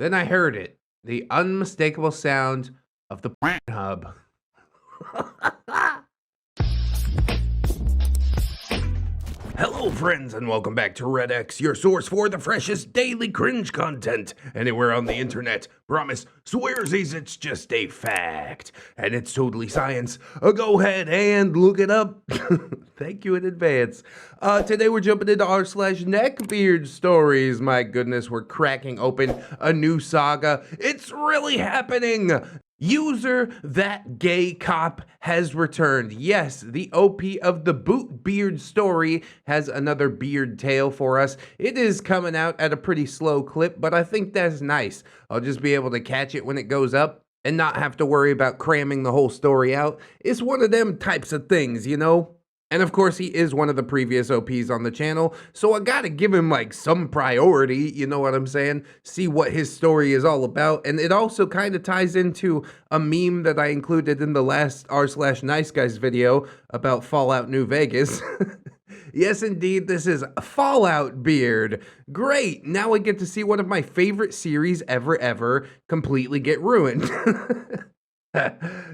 Then I heard it, the unmistakable sound of the hub. Hello friends and welcome back to ReddX, your source for the freshest daily cringe content anywhere on the internet. Promise, swearsies, it's just a fact. And it's totally science. Go ahead and look it up. Thank you in advance. Today we're jumping into r/NeckbeardStories. My goodness, we're cracking open a new saga. It's really happening. User That Gay Cop has returned. Yes, the OP of the Bootbeard story has another beard tale for us. It is coming out at a pretty slow clip, but I think that's nice. I'll just be able to catch it when it goes up and not have to worry about cramming the whole story out. It's one of them types of things, you know? And of course, he is one of the previous OPs on the channel, so I gotta give him like some priority, you know what I'm saying? See what his story is all about, and it also kind of ties into a meme that I included in the last r/NiceGuys video about Fallout New Vegas. Yes, indeed, this is Falloutbeard. Great, now I get to see one of my favorite series ever completely get ruined.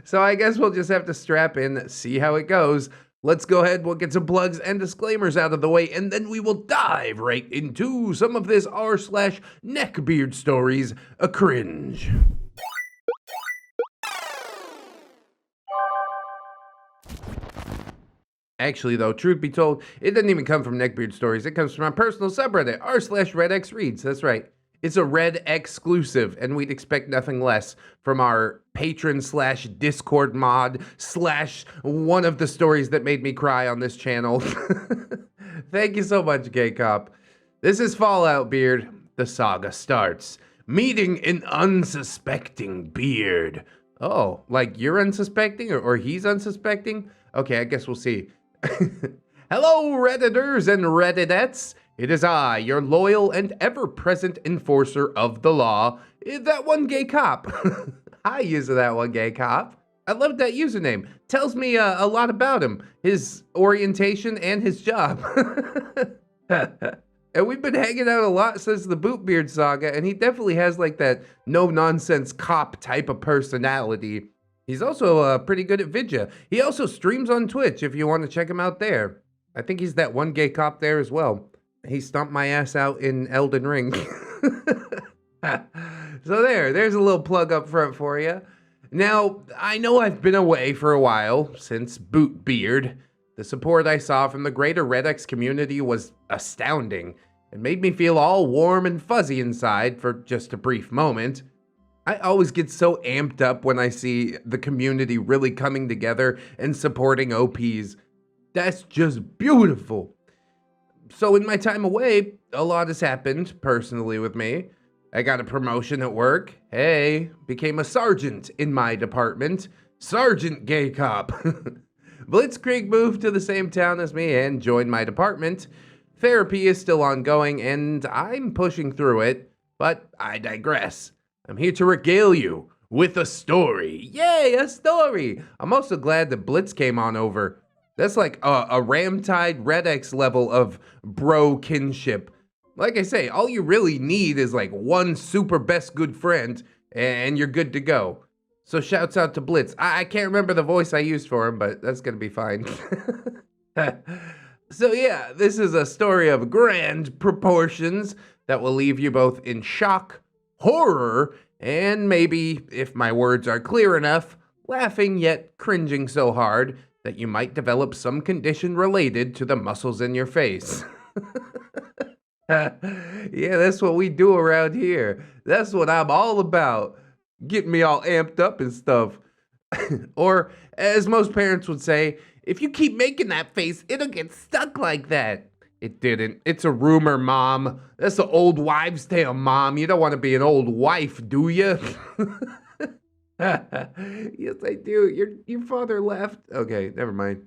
So I guess we'll just have to strap in, see how it goes. Let's go ahead, we'll get some plugs and disclaimers out of the way, and then we will dive right into some of this r/NeckbeardStories, a cringe. Actually, though, truth be told, it doesn't even come from NeckbeardStories. It comes from my personal subreddit, r/ReddX That's right. It's a Red exclusive, and we'd expect nothing less from our patron/Discord mod / one of the stories that made me cry on this channel. Thank you so much, Gay Cop. This is Falloutbeard. The saga starts. Meeting an unsuspecting beard. Oh, like you're unsuspecting or he's unsuspecting? Okay, I guess we'll see. Hello, Redditors and Redditettes. It is I, your loyal and ever-present enforcer of the law, that one gay cop. Hi, user that one gay cop. I love that username. Tells me a lot about him, his orientation, and his job. And we've been hanging out a lot since the Bootbeard saga, and he definitely has like that no-nonsense cop type of personality. He's also pretty good at vidya. He also streams on Twitch if you want to check him out there. I think he's that one gay cop there as well. He stomped my ass out in Elden Ring. So there's a little plug up front for you. Now, I know I've been away for a while since Bootbeard. The support I saw from the greater ReddX community was astounding. It made me feel all warm and fuzzy inside for just a brief moment. I always get so amped up when I see the community really coming together and supporting OPs. That's just beautiful. So in my time away, a lot has happened personally with me. I got a promotion at work. Hey, became a sergeant in my department. Sergeant Gay Cop. Blitzkrieg moved to the same town as me and joined my department. Therapy is still ongoing and I'm pushing through it, but I digress. I'm here to regale you with a story. Yay, a story! I'm also glad that Blitz came on over. That's like a Ramtide ReddX level of bro kinship. Like I say, all you really need is like one super best good friend and you're good to go. So shouts out to Blitz. I can't remember the voice I used for him, but that's gonna be fine. So yeah, this is a story of grand proportions that will leave you both in shock, horror, and maybe, if my words are clear enough, laughing yet cringing so hard that you might develop some condition related to the muscles in your face. Yeah, that's what we do around here. That's what I'm all about. Getting me all amped up and stuff. Or, as most parents would say, if you keep making that face, it'll get stuck like that. It didn't. It's a rumor, Mom. That's the old wives' tale, Mom. You don't want to be an old wife, do you? Yes, I do. Your father left. Okay, never mind.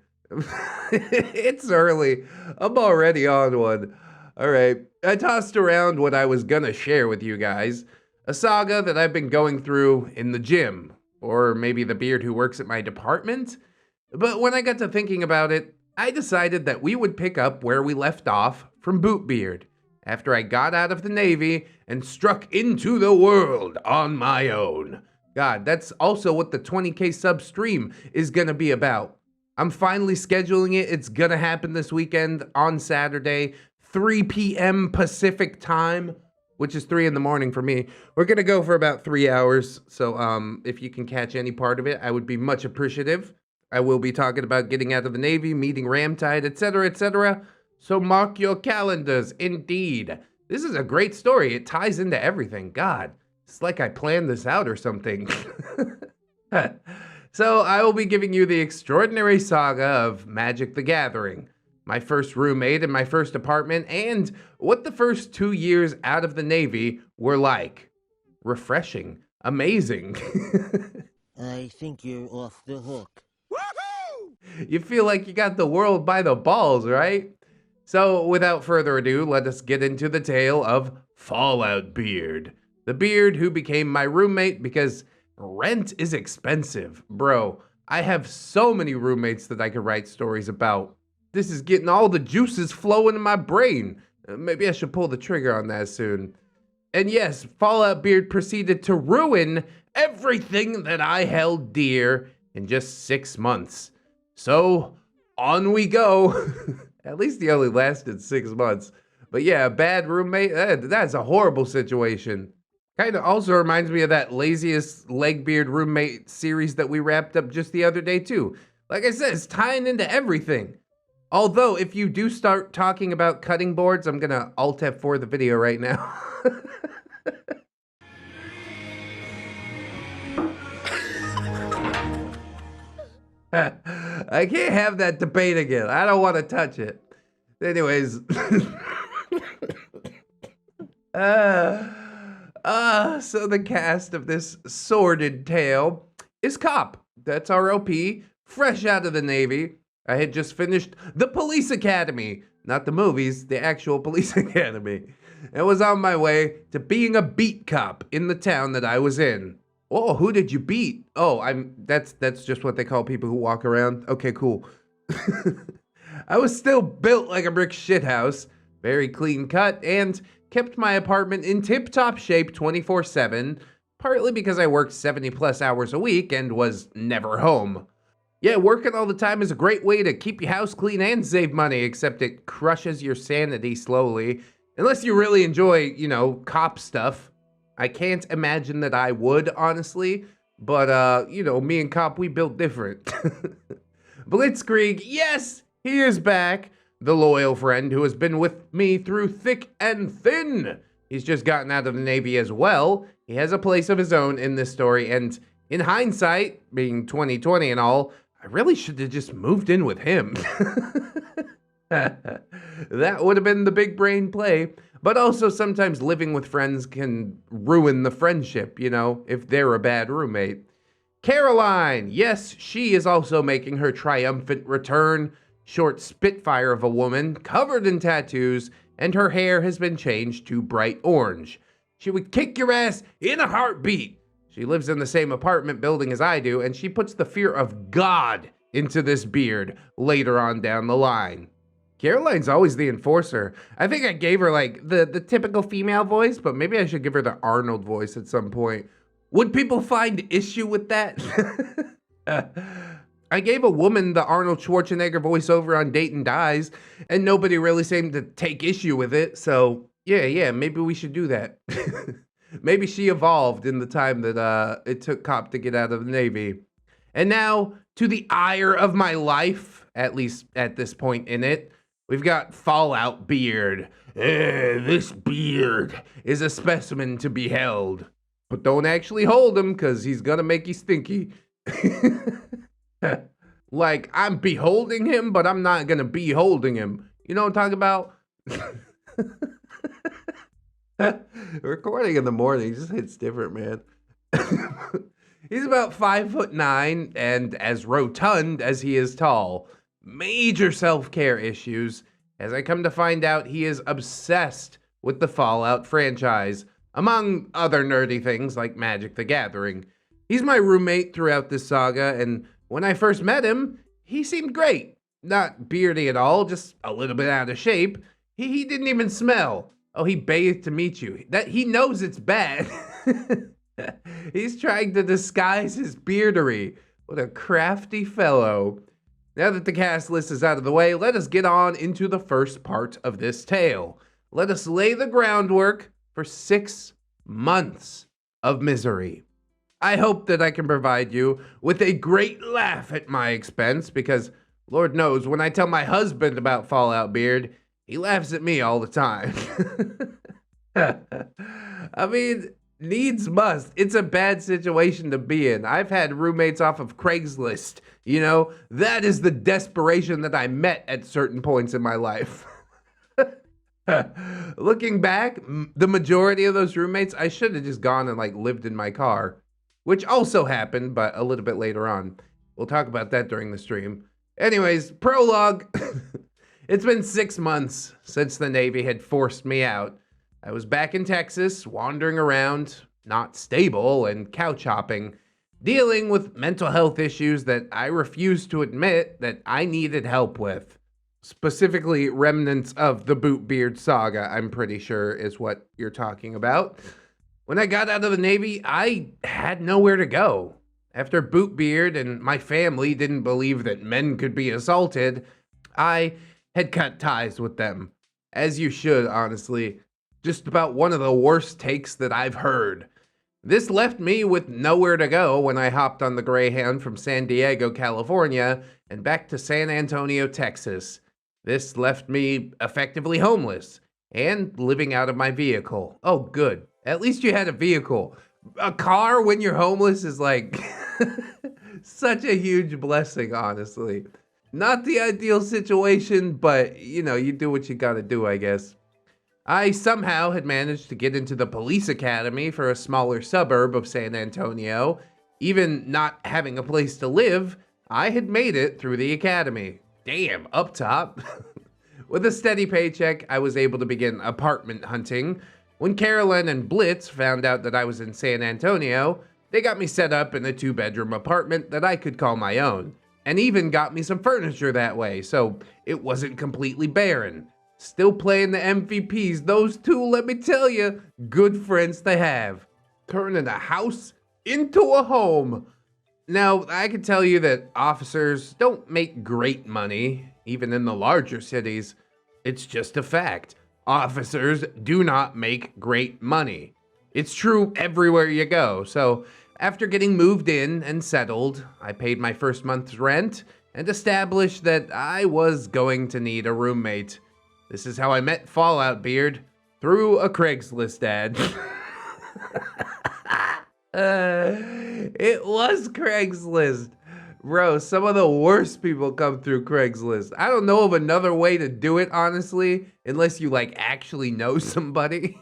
It's early. I'm already on one. All right. I tossed around what I was gonna share with you guys. A saga that I've been going through in the gym. Or maybe the beard who works at my department. But when I got to thinking about it, I decided that we would pick up where we left off from Bootbeard. after I got out of the Navy and struck into the world on my own. God, that's also what the 20K sub stream is gonna be about. I'm finally scheduling it. It's gonna happen this weekend on Saturday, 3 p.m. Pacific time, which is 3 in the morning for me. We're gonna go for about 3 hours. So if you can catch any part of it, I would be much appreciative. I will be talking about getting out of the Navy, meeting Ramtide, etc., etc. So mark your calendars, indeed. This is a great story. It ties into everything. God, it's like I planned this out or something. So I will be giving you the extraordinary saga of Magic the Gathering, my first roommate in my first apartment, and what the first 2 years out of the Navy were like. Refreshing. Amazing. I think you're off the hook. You feel like you got the world by the balls, right? So without further ado, let us get into the tale of Falloutbeard. The beard who became my roommate because rent is expensive. Bro, I have so many roommates that I could write stories about. This is getting all the juices flowing in my brain. Maybe I should pull the trigger on that soon. And yes, Falloutbeard proceeded to ruin everything that I held dear in just 6 months. So, on we go. At least he only lasted 6 months. But yeah, a bad roommate, that's a horrible situation. Kind of also reminds me of that laziest NECKBEARD roommate series that we wrapped up just the other day too. Like I said, it's tying into everything. Although, if you do start talking about cutting boards, I'm gonna Alt F4 the video right now. I can't have that debate again. I don't want to touch it. Anyways. So the cast of this sordid tale is Cop. That's ROP, fresh out of the Navy. I had just finished the Police Academy. Not the movies, the actual Police Academy. And was on my way to being a beat cop in the town that I was in. Oh, who did you beat? Oh, that's just what they call people who walk around. Okay, cool. I was still built like a brick shithouse, very clean cut, and kept my apartment in tip-top shape 24/7, partly because I worked 70+ hours a week and was never home. Yeah, working all the time is a great way to keep your house clean and save money, except it crushes your sanity slowly. Unless you really enjoy, cop stuff. I can't imagine that I would, honestly. But, me and Cop, we built different. Blitzkrieg, yes, he is back. The loyal friend who has been with me through thick and thin. He's just gotten out of the Navy as well. He has a place of his own in this story, and in hindsight, being 2020 and all, I really should have just moved in with him. That would have been the big brain play. But also sometimes living with friends can ruin the friendship, if they're a bad roommate. Caroline, yes, she is also making her triumphant return. Short spitfire of a woman, covered in tattoos, and her hair has been changed to bright orange. She would kick your ass in a heartbeat. She lives in the same apartment building as I do, and she puts the fear of God into this beard later on down the line. Caroline's always the enforcer. I think I gave her the typical female voice, but maybe I should give her the Arnold voice at some point. Would people find issue with that? I gave a woman the Arnold Schwarzenegger voiceover on Dayton Dies, and nobody really seemed to take issue with it, so yeah, maybe we should do that. Maybe she evolved in the time that it took Cop to get out of the Navy. And now, to the ire of my life, at least at this point in it, we've got Falloutbeard. This beard is a specimen to be held. But don't actually hold him, because he's gonna make you stinky. Like, I'm beholding him, but I'm not gonna be holding him. You know what I'm talking about? Recording in the morning just hits different, man. He's about 5'9" and as rotund as he is tall. Major self-care issues. As I come to find out, he is obsessed with the Fallout franchise, among other nerdy things like Magic the Gathering. He's my roommate throughout this saga, and when I first met him, he seemed great. Not beardy at all, just a little bit out of shape. He didn't even smell. Oh, he bathed to meet you. That he knows it's bad. He's trying to disguise his beardery. What a crafty fellow. Now that the cast list is out of the way, let us get on into the first part of this tale. Let us lay the groundwork for 6 months of misery. I hope that I can provide you with a great laugh at my expense, because Lord knows when I tell my husband about Falloutbeard, he laughs at me all the time. I mean, needs must. It's a bad situation to be in. I've had roommates off of Craigslist. You know, that is the desperation that I met at certain points in my life. Looking back, the majority of those roommates, I should have just gone and like lived in my car, which also happened, but a little bit later on. We'll talk about that during the stream. Anyways, prologue. It's been 6 months since the Navy had forced me out. I was back in Texas, wandering around, not stable, and couch hopping, dealing with mental health issues that I refused to admit that I needed help with. Specifically, remnants of the Bootbeard saga, I'm pretty sure is what you're talking about. When I got out of the Navy, I had nowhere to go. After Bootbeard and my family didn't believe that men could be assaulted, I had cut ties with them. As you should, honestly. Just about one of the worst takes that I've heard. This left me with nowhere to go when I hopped on the Greyhound from San Diego, California, and back to San Antonio, Texas. This left me effectively homeless and living out of my vehicle. Oh, good. At least you had a vehicle. A car when you're homeless is like such a huge blessing, honestly. Not the ideal situation, but you know, you do what you gotta do, I guess. I somehow had managed to get into the police academy for a smaller suburb of San Antonio. Even not having a place to live, I had made it through the academy. Damn, up top. With a steady paycheck, I was able to begin apartment hunting. When Carolyn and Blitz found out that I was in San Antonio, they got me set up in a 2-bedroom apartment that I could call my own, and even got me some furniture that way, so it wasn't completely barren. Still playing the MVPs, those two, let me tell you, good friends to have. Turning a house into a home. Now, I can tell you that officers don't make great money, even in the larger cities. It's just a fact. Officers do not make great money. It's true everywhere you go. So, after getting moved in and settled, I paid my first month's rent and established that I was going to need a roommate. This is how I met Falloutbeard, through a Craigslist ad. It was Craigslist. Bro, some of the worst people come through Craigslist. I don't know of another way to do it, honestly, unless you, like, actually know somebody.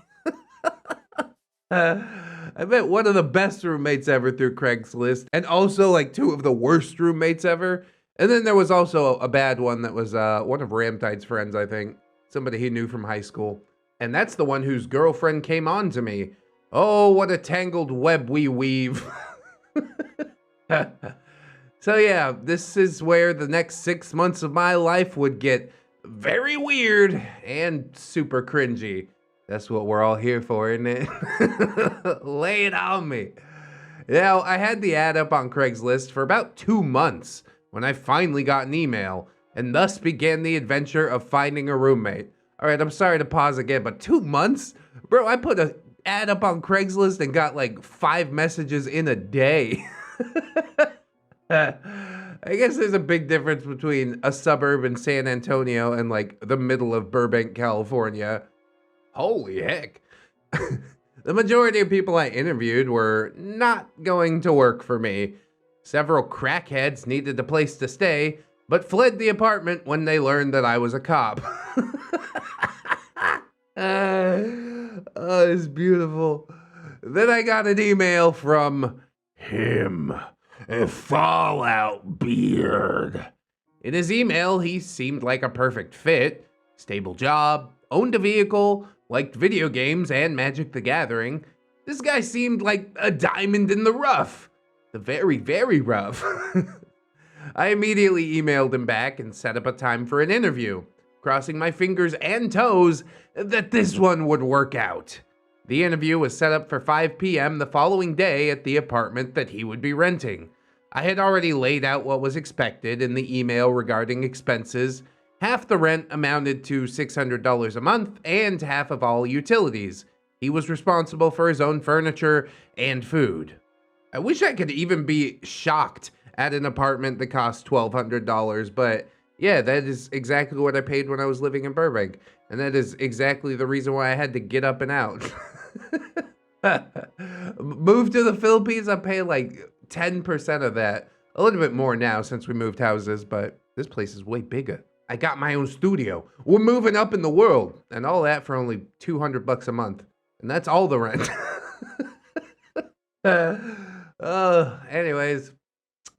I met one of the best roommates ever through Craigslist, and also, like, 2 of the worst roommates ever. And then there was also a bad one that was one of Ramtide's friends, I think. Somebody he knew from high school. And that's the one whose girlfriend came on to me. Oh, what a tangled web we weave. So yeah, this is where the next 6 months of my life would get very weird and super cringy. That's what we're all here for, isn't it? Lay it on me. Now, I had the ad up on Craigslist for about 2 months when I finally got an email, and thus began the adventure of finding a roommate. All right, I'm sorry to pause again, but 2 months? Bro, I put an ad up on Craigslist and got like 5 messages in a day. I guess there's a big difference between a suburb in San Antonio and like the middle of Burbank, California. Holy heck. The majority of people I interviewed were not going to work for me. Several crackheads needed a place to stay, but fled the apartment when they learned that I was a cop. Oh, it's beautiful. Then I got an email from him, Falloutbeard. In his email, he seemed like a perfect fit. Stable job, owned a vehicle, liked video games and Magic the Gathering. This guy seemed like a diamond in the rough. The very, very rough. I immediately emailed him back and set up a time for an interview. crossing my fingers and toes that this one would work out. The interview was set up for 5 p.m. the following day at the apartment that he would be renting. I had already laid out what was expected in the email regarding expenses. Half the rent amounted to $600 a month and half of all utilities. He was responsible for his own furniture and food. I wish I could even be shocked at an apartment that cost $1,200, but yeah, that is exactly what I paid when I was living in Burbank. And that is exactly the reason why I had to get up and out. Move to the Philippines, I pay like 10% of that. A little bit more now since we moved houses, but this place is way bigger. I got my own studio. We're moving up in the world. And all that for only $200 a month. And that's all the rent. Anyways,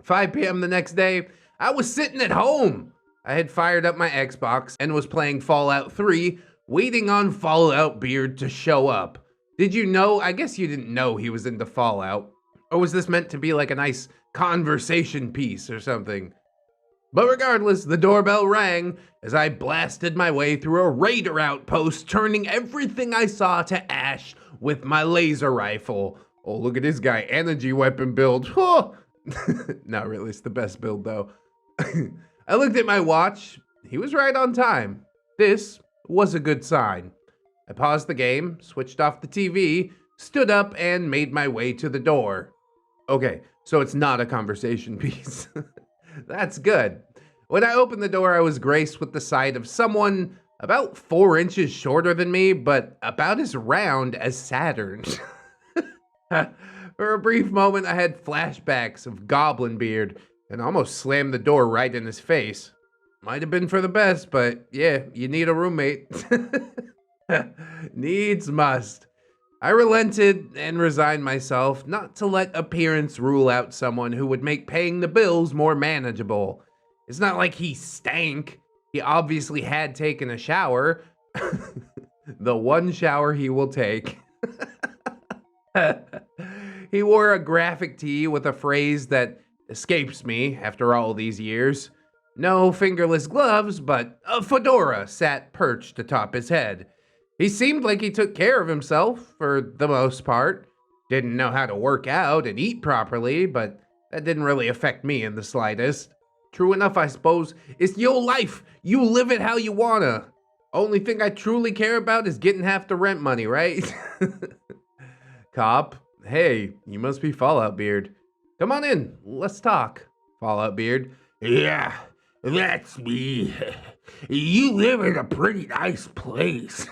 5 p.m. the next day, I was sitting at home. I had fired up my Xbox and was playing Fallout 3, waiting on Falloutbeard to show up. Did you know? I guess you didn't know he was into Fallout. Or was this meant to be like a nice conversation piece or something? But regardless, the doorbell rang as I blasted my way through a raider outpost, turning everything I saw to ash with my laser rifle. Oh, look at this guy, energy weapon build. Oh. Not really, it's the best build though. I looked at my watch. He was right on time. This was a good sign. I paused the game, switched off the TV, stood up, and made my way to the door. Okay, so it's not a conversation piece. That's good. When I opened the door, I was graced with the sight of someone about 4 inches shorter than me, but about as round as Saturn. For a brief moment, I had flashbacks of Goblin Beard and almost slammed the door right in his face. Might have been for the best, but yeah, you need a roommate. Needs must. I relented and resigned myself not to let appearance rule out someone who would make paying the bills more manageable. It's not like he stank. He obviously had taken a shower. The one shower he will take. He wore a graphic tee with a phrase that escapes me after all these years. No fingerless gloves, but a fedora sat perched atop his head. He seemed like he took care of himself, for the most part. Didn't know how to work out and eat properly, but that didn't really affect me in the slightest. True enough, I suppose. It's your life. You live it how you wanna. Only thing I truly care about is getting half the rent money, right? Cop, hey, you must be Falloutbeard. Come on in, let's talk. Falloutbeard, yeah, that's me. You live in a pretty nice place.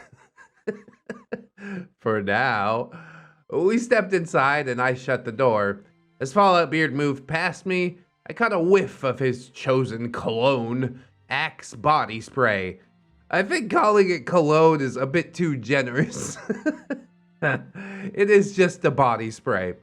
For now. We stepped inside and I shut the door. As Falloutbeard moved past me, I caught a whiff of his chosen cologne, Axe body spray. I think calling it cologne is a bit too generous. It is just a body spray.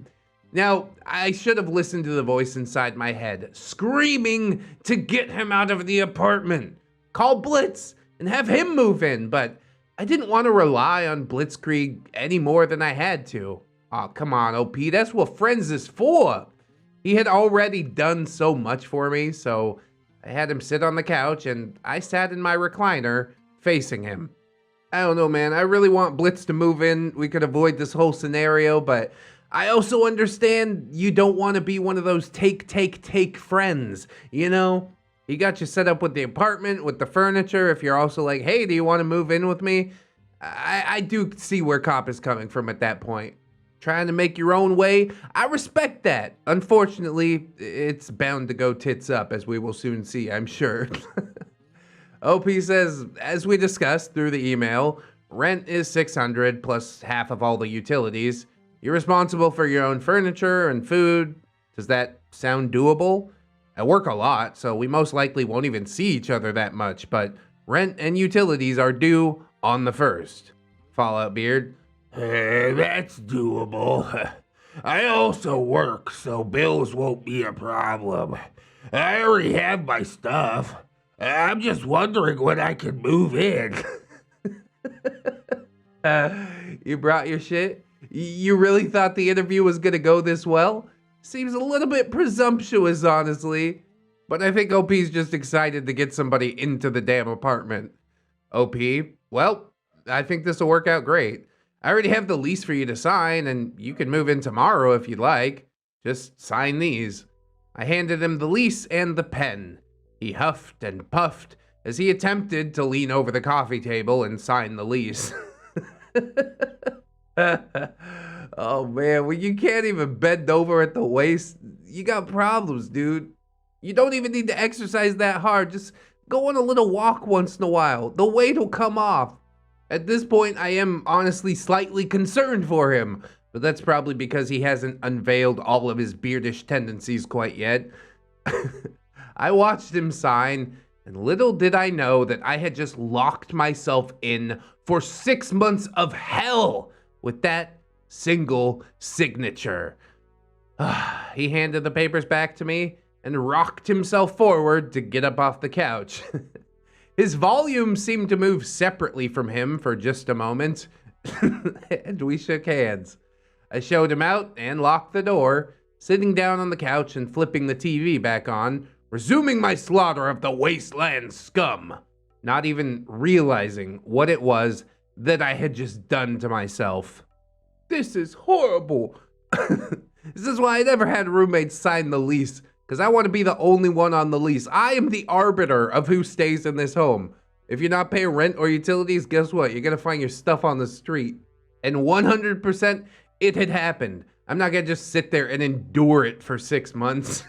Now, I should have listened to the voice inside my head, screaming to get him out of the apartment. Call Blitz and have him move in, but I didn't want to rely on Blitzkrieg any more than I had to. Oh, come on, OP, that's what friends is for. He had already done so much for me, so I had him sit on the couch and I sat in my recliner facing him. I don't know, man, I really want Blitz to move in. We could avoid this whole scenario, but I also understand you don't want to be one of those take friends, you know? He got you set up with the apartment, with the furniture. If you're also like, hey, do you want to move in with me? I do see where Cop is coming from at that point. Trying to make your own way, I respect that. Unfortunately, it's bound to go tits up, as we will soon see, I'm sure. OP says, as we discussed through the email, rent is $600 plus half of all the utilities. You're responsible for your own furniture and food. Does that sound doable? I work a lot, so we most likely won't even see each other that much, but rent and utilities are due on the 1st. Falloutbeard, That's doable. I also work, so bills won't be a problem. I already have my stuff. I'm just wondering when I can move in. You brought your shit? You really thought the interview was gonna go this well? Seems a little bit presumptuous, honestly. But I think OP's just excited to get somebody into the damn apartment. OP, well, I think this will work out great. I already have the lease for you to sign, and you can move in tomorrow if you'd like. Just sign these. I handed him the lease and the pen. He huffed and puffed as he attempted to lean over the coffee table and sign the lease. Oh man, when you can't even bend over at the waist, you got problems, dude. You don't even need to exercise that hard. Just go on a little walk once in a while. The weight will come off. At this point, I am honestly slightly concerned for him, but that's probably because he hasn't unveiled all of his beardish tendencies quite yet. I watched him sign, and little did I know that I had just locked myself in for 6 months of hell with that single signature. He handed the papers back to me and rocked himself forward to get up off the couch. His volume seemed to move separately from him for just a moment, and we shook hands. I showed him out and locked the door, sitting down on the couch and flipping the TV back on, resuming my slaughter of the wasteland scum, not even realizing what it was that I had just done to myself. This is horrible. This is why I never had roommates sign the lease, because I want to be the only one on the lease. I am the arbiter of who stays in this home. If you're not paying rent or utilities, guess what? You're going to find your stuff on the street. And 100%, it had happened. I'm not going to just sit there and endure it for 6 months.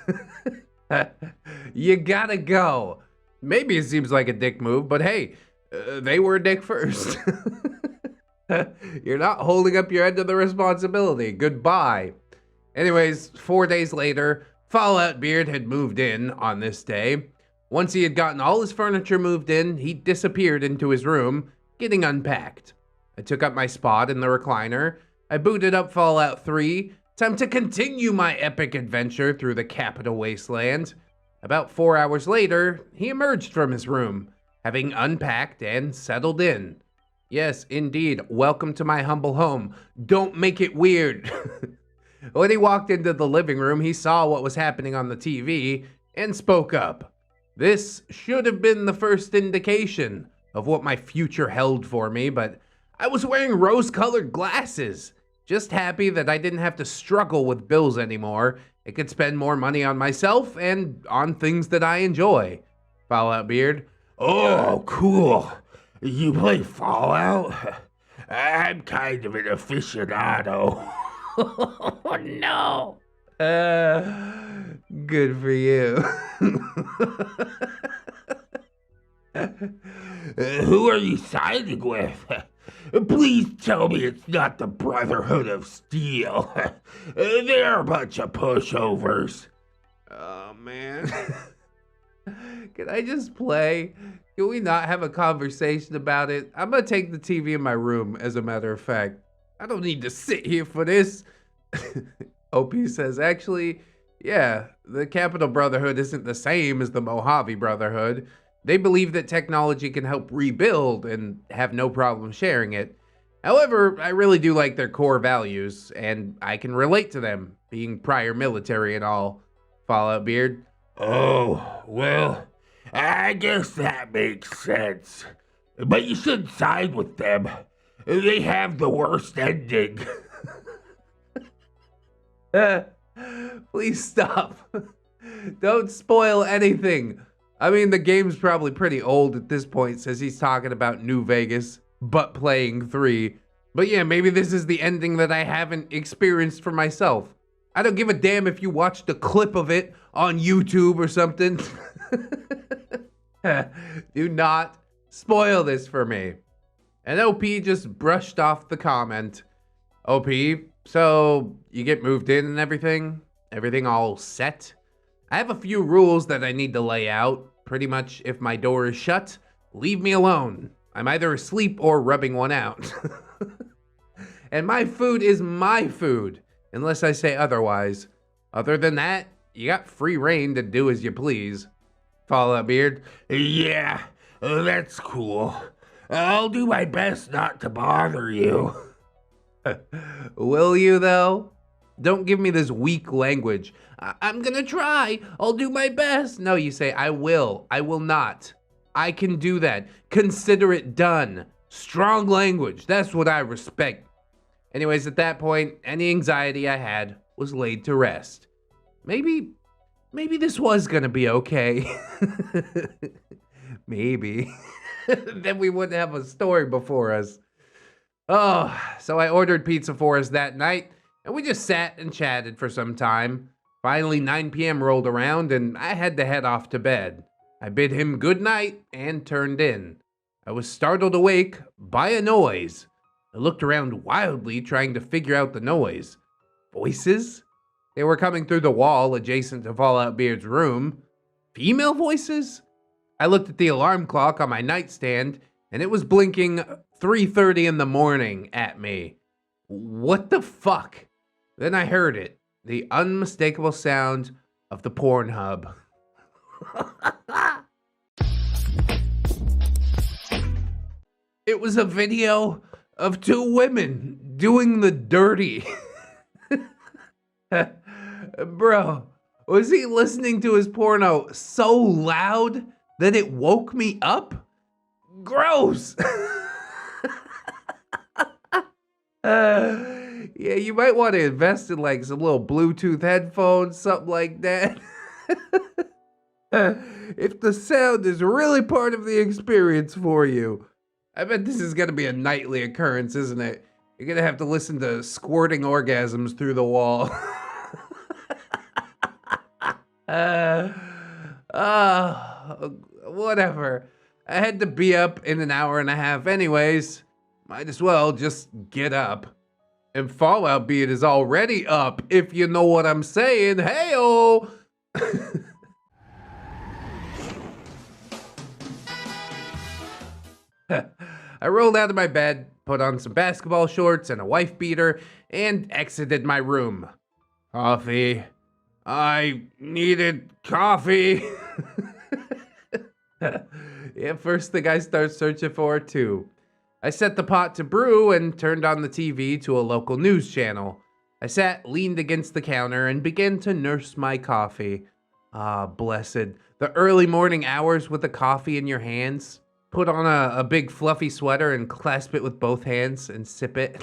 You gotta go. Maybe it seems like a dick move, but hey, they were a dick first. You're not holding up your end of the responsibility. Goodbye. Anyways, 4 days later, Falloutbeard had moved in on this day. Once he had gotten all his furniture moved in, he disappeared into his room, getting unpacked. I took up my spot in the recliner. I booted up Fallout 3. Time to continue my epic adventure through the capital wasteland. About 4 hours later, he emerged from his room, having unpacked and settled in. Yes, indeed, welcome to my humble home. Don't make it weird. When he walked into the living room, he saw what was happening on the TV and spoke up. This should have been the first indication of what my future held for me, but I was wearing rose-colored glasses. Just happy that I didn't have to struggle with bills anymore. I could spend more money on myself and on things that I enjoy. Falloutbeard. Oh, cool. You play Fallout? I'm kind of an aficionado. Oh, no. Good for you. Who are you siding with? Please tell me it's not the Brotherhood of Steel. They're a bunch of pushovers. Oh, man. Can I just play? Can we not have a conversation about it? I'm gonna take the TV in my room, as a matter of fact. I don't need to sit here for this. OP says, actually, yeah, the Capital Brotherhood isn't the same as the Mojave Brotherhood. They believe that technology can help rebuild and have no problem sharing it. However, I really do like their core values, and I can relate to them, being prior military and all. Falloutbeard. Oh, well, I guess that makes sense. But you shouldn't side with them. They have the worst ending. Please stop. Don't spoil anything. I mean, the game's probably pretty old at this point, since he's talking about New Vegas, but playing 3. But yeah, maybe this is the ending that I haven't experienced for myself. I don't give a damn if you watched a clip of it on YouTube or something. Do not spoil this for me. And OP just brushed off the comment. OP, so you get moved in and everything? Everything all set? I have a few rules that I need to lay out. Pretty much, if my door is shut, leave me alone. I'm either asleep or rubbing one out. And my food is my food, unless I say otherwise. Other than that, you got free reign to do as you please. Falloutbeard. Yeah, that's cool. I'll do my best not to bother you. Will you, though? Don't give me this weak language. I'm gonna try. I'll do my best. No, you say, I will. I will not. I can do that. Consider it done. Strong language. That's what I respect. Anyways, at that point, any anxiety I had was laid to rest. Maybe this was gonna be okay. Maybe. Then we wouldn't have a story before us. Oh, so I ordered pizza for us that night, and we just sat and chatted for some time. Finally, 9 p.m. rolled around, and I had to head off to bed. I bid him good night and turned in. I was startled awake by a noise. I looked around wildly, trying to figure out the noise. Voices? They were coming through the wall adjacent to Falloutbeard's room. Female voices? I looked at the alarm clock on my nightstand, and it was blinking 3:30 in the morning at me. What the fuck? Then I heard it, the unmistakable sound of the Pornhub. It was a video of 2 women doing the dirty. Bro, was he listening to his porno so loud that it woke me up? Gross! Yeah, you might want to invest in like some little Bluetooth headphones, something like that. If the sound is really part of the experience for you. I bet this is gonna be a nightly occurrence, isn't it? You're gonna have to listen to squirting orgasms through the wall. Whatever. I had to be up in an hour and a half anyways. Might as well just get up. And Falloutbeard is already up, if you know what I'm saying. Hey-o! I rolled out of my bed, put on some basketball shorts and a wife beater, and exited my room. Coffee. I needed coffee. Yeah, first thing I start searching for, too. I set the pot to brew and turned on the TV to a local news channel. I sat, leaned against the counter, and began to nurse my coffee. Ah, blessed. The early morning hours with the coffee in your hands. Put on a big fluffy sweater and clasp it with both hands and sip it.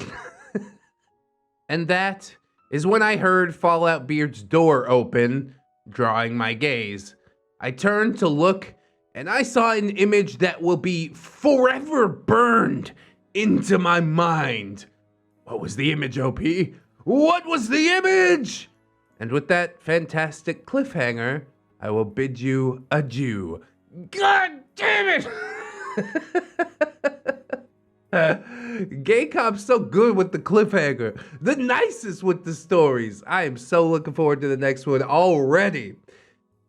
And that is when I heard Falloutbeard's door open, drawing my gaze. I turned to look, and I saw an image that will be forever burned into my mind. What was the image, OP? What was the image? And with that fantastic cliffhanger, I will bid you adieu. God damn it! Gay Cop's so good with the cliffhanger, the nicest with the stories. I am so looking forward to the next one already.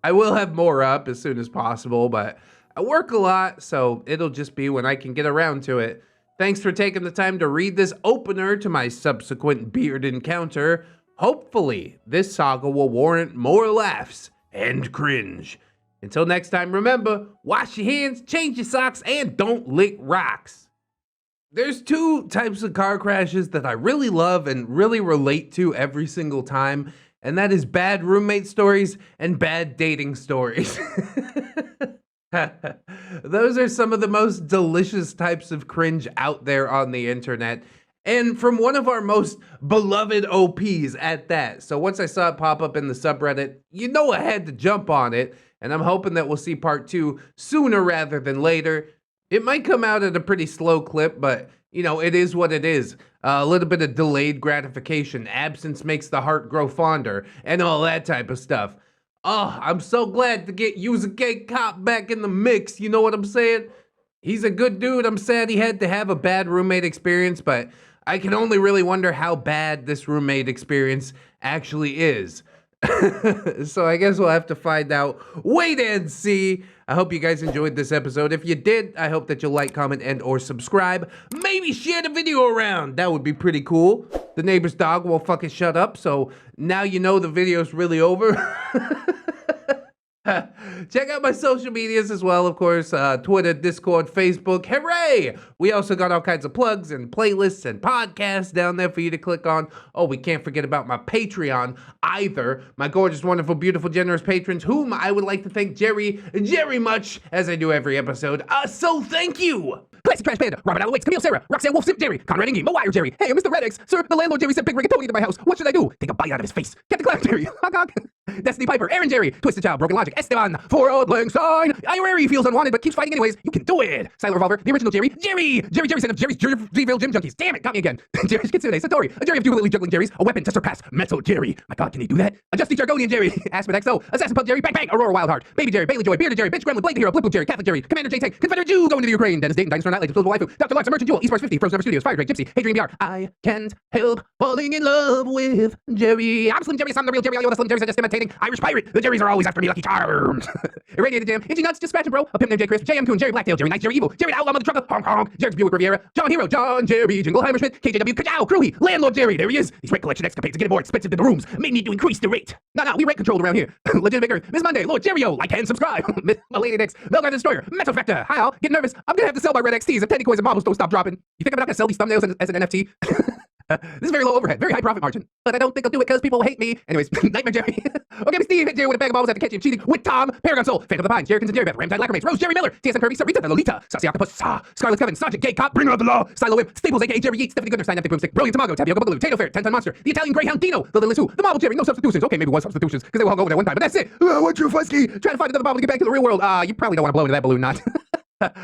I will have more up as soon as possible, but I work a lot, so it'll just be when I can get around to it. Thanks for taking the time to read this opener to my subsequent beard encounter. Hopefully, this saga will warrant more laughs and cringe. Until next time, remember, wash your hands, change your socks, and don't lick rocks. There's 2 types of car crashes that I really love and really relate to every single time, and that is bad roommate stories and bad dating stories. Those are some of the most delicious types of cringe out there on the internet, and from one of our most beloved OPs at that. So once I saw it pop up in the subreddit, you know I had to jump on it, and I'm hoping that we'll see part 2 sooner rather than later. It might come out at a pretty slow clip, but, you know, it is what it is. A little bit of delayed gratification. Absence makes the heart grow fonder, and all that type of stuff. Oh, I'm so glad to get Use a Gay Cop back in the mix, you know what I'm saying? He's a good dude. I'm sad he had to have a bad roommate experience, but I can only really wonder how bad this roommate experience actually is. So I guess we'll have to find out. Wait and see. I hope you guys enjoyed this episode. If you did, I hope that you'll like, comment, and or subscribe. Maybe share the video around. That would be pretty cool. The neighbor's dog won't fucking shut up, so now you know the video's really over. Check out my social medias as well, of course, Twitter, Discord, Facebook. Hooray! We also got all kinds of plugs and playlists and podcasts down there for you to click on. Oh, we can't forget about my Patreon either. My gorgeous, wonderful, beautiful, generous patrons, whom I would like to thank Jerry much, as I do every episode. So thank you! Classic Trash Panda, Robert Allen Waits, Camille Sarah, Roxanne Wolf, Simp Jerry, Conrad Ingy, Mo Wire Jerry. Hey, Mr. ReddX, sir, the landlord Jerry sent Big Rigatoni to my house. What should I do? Take a bite out of his face. Captain Clown Jerry, Hog Hog. Destiny Piper, Aaron Jerry, Twisted Child, Broken Logic, Esteban, For Old Lang Sign, Irie feels unwanted but keeps fighting anyways. You can do it. Silent Revolver, the original Jerry, Jerry son of Jerry's Jerryville Gym Junkies. Damn it, got me again. Jerry's Kitsune, Satori, a Jerry of jubilantly juggling Jerry's, a weapon to surpass Metal Jerry. My God, can he do that? A Justy Jargonian Jerry, Aspen XO, Assassin Punk Jerry, Bang Bang, Aurora Wildheart, Baby Jerry, Bailey Joy, Bearded Jerry, Bitch Gremlin, Blade the Hero, Blip Blue Jerry, Catholic Jerry, Commander J-Tank, Confederate Jew going to the Ukraine, Dennis Dayton, Dinosaur Night, Disposable Waifu, Dr. Lux, Merchant Jewel, Esports 50, Frozen Never Studios, Fire Drake, Gypsy, Hey Dream BR. I can't help falling in love with Jerry. I'm Slim Jerry, I'm the real Jerry, I the Slim Jerry's are just imitating Irish pirate. The Jerrys are always after me, Lucky Charms. Irradiated Jam, Itchy Nuts, Dispatch Bro, a pimp named J. Chris, JM Coon, Jerry Blacktail, Jerry Knight, Jerry Evil, Jerry the Outlaw, Mother Trucker, Honk Honk, Jerry Buick Riviera, John Hero, John Jerry, Jingleheimer Schmidt, KJW, Kajow, Crewy, Landlord Jerry, there he is. These rent collection escapades are getting more expensive than the rooms. May need to increase the rate. No, we rent controlled around here. Legitimate Earth, Miss Monday, Lord Jerry-O, like and subscribe. My Lady Dix, Melgar Destroyer, Metal Factor. Hi all, get nervous. I'm gonna have to sell my Red XTs if Teddy Coins and marbles don't stop dropping. You think I'm not gonna sell these thumbnails as an NFT? This is very low overhead, very high profit margin. But I don't think I'll do it because people will hate me. Anyways, Nightmare Jerry. Okay, Steve hit Jerry with a bag of balls after catching him cheating with Tom, Paragon Soul, Phantom of the Pine, Jerrykins and Jerry Beth, Ramtide Lacramates, Rose Jerry Miller, TSM Kirby, Sarita the Lolita, Sassy Octopus, Scarlet Coven, Sergeant Gay Cop, Bringer of the Law, Silo Whip, Staples aka Jerry Yeats, Stephanie Goodner, Sign Empty Boomstick, Brilliant Tamago, Tapioca Boogaloo, Tato Fair, 10-Ton Monster, the Italian Greyhound Dino, the Little Sue, the Marble Jerry, no substitutions. Okay, maybe one substitutions because they were hung over there one time, but that's it. What true Fusky? Trying to find another bubble to get back to the real world. You probably don't want to blow into that balloon, not.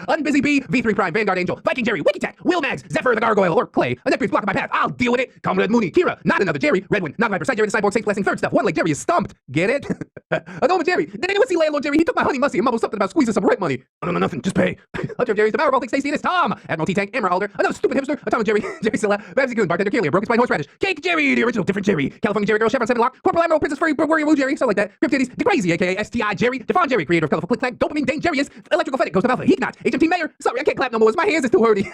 Unbusy B, V3 Prime, Vanguard Angel, Viking Jerry, Wiki Tech, Will Mags, Zephyr the Gargoyle, or Clay, a Neckbeard's blocking my path. I'll deal with it. Comrade Mooney, Kira, not another Jerry, Redwin, not Viper, Side Jerry, the Cyborg, Safe Blessing, Third Stuff, One Leg Jerry is stumped. Get it? Adoma Jerry, did anyone see Landlord Jerry? He took my honey mussy and mumbled something about squeezing some rent money. I don't know nothing, just pay. Hunter Jerry's the Powerball, thinks Stacey, it's Tom, Admiral T-Tank, Emerald Alder, another stupid hipster, Atomic Jerry, Jerry Silla, Babsy Goon, Bartender Kalia, Broken Spine Horseradish, Cake Jerry, the original different Jerry, California Jerry Girl, Chevron 7 Lock, Corporal Admiral, Princess Furry, Warrior Woo Jerry, something like that, Crypt Titties, DeCrazy, aka STI Jerry, Devon Jerry, creator of Colorful Click Clack, Dopamine Dane Jerry is, Electrical Fetick, Ghost of Alpha, Heat HMT Mayor, sorry, I can't clap no more, my hands is too hurty.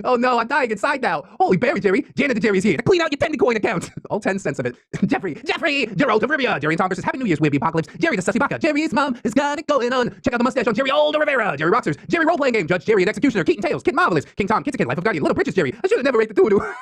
Oh no, I'm dying inside now. Holy Barry Jerry, Janet the Jerry's here to clean out your Tendecoin account. All 10 cents of it. Jeffrey, Gerald of Rivia, Jerry and Tom versus Happy New Year's Weeby Apocalypse, Jerry the Sussy Baka, Jerry's mom has got it going on. Check out the mustache on Jerry Older Rivera, Jerry Roxers, Jerry Role Playing Game, Judge Jerry and Executioner, Keaton Tails, Kid Marvelous, King Tom, Kit's a Kid, Life of Guardian, Little Bridges Jerry. I should have never raped the two.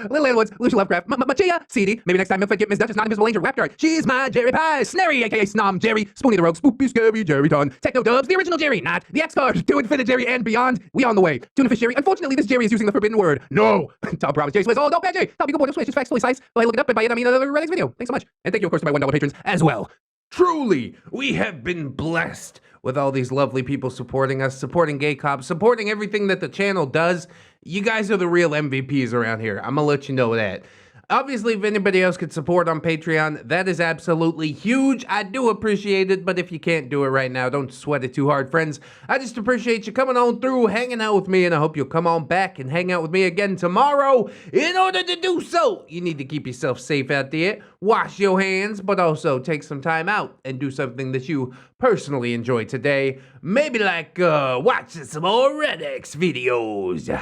Little Landwoods, Lucia Lovecraft, Machia, CD, maybe next time Milford get Miss Duchess, Not Invisible Angel, Raptor, She's My Jerry Pie, Snary, aka Snom Jerry, Spoonie the Rogue, Spoopy Scary, Jerry Ton, Techno Dubs, the original Jerry, not the X-Card, To Infinite Jerry and beyond, we on the way. Tuna Fish Jerry, unfortunately this Jerry is using the forbidden word, no. Tom Promise, Jerry Swiss, oh no, bad Jerry, Tom Eagle Boy, no Swiss, just facts, fully size, so I look it up, and by it I mean another ReddX video. Thanks so much, and thank you of course to my $1 patrons as well. Truly, we have been blessed with all these lovely people supporting us, supporting Gay Cop, supporting everything that the channel does. You guys are the real MVPs around here. I'm gonna let you know that. Obviously, if anybody else could support on Patreon, that is absolutely huge. I do appreciate it, but if you can't do it right now, don't sweat it too hard, friends. I just appreciate you coming on through, hanging out with me, and I hope you'll come on back and hang out with me again tomorrow. In order to do so, you need to keep yourself safe out there, wash your hands, but also take some time out and do something that you personally enjoy today. Maybe like watching some more ReddX videos.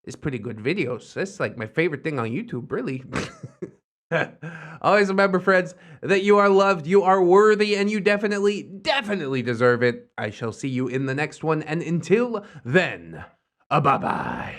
It's pretty good videos. That's like my favorite thing on YouTube, really. Always remember, friends, that you are loved, you are worthy, and you definitely deserve it. I shall see you in the next one, and until then, bye-bye.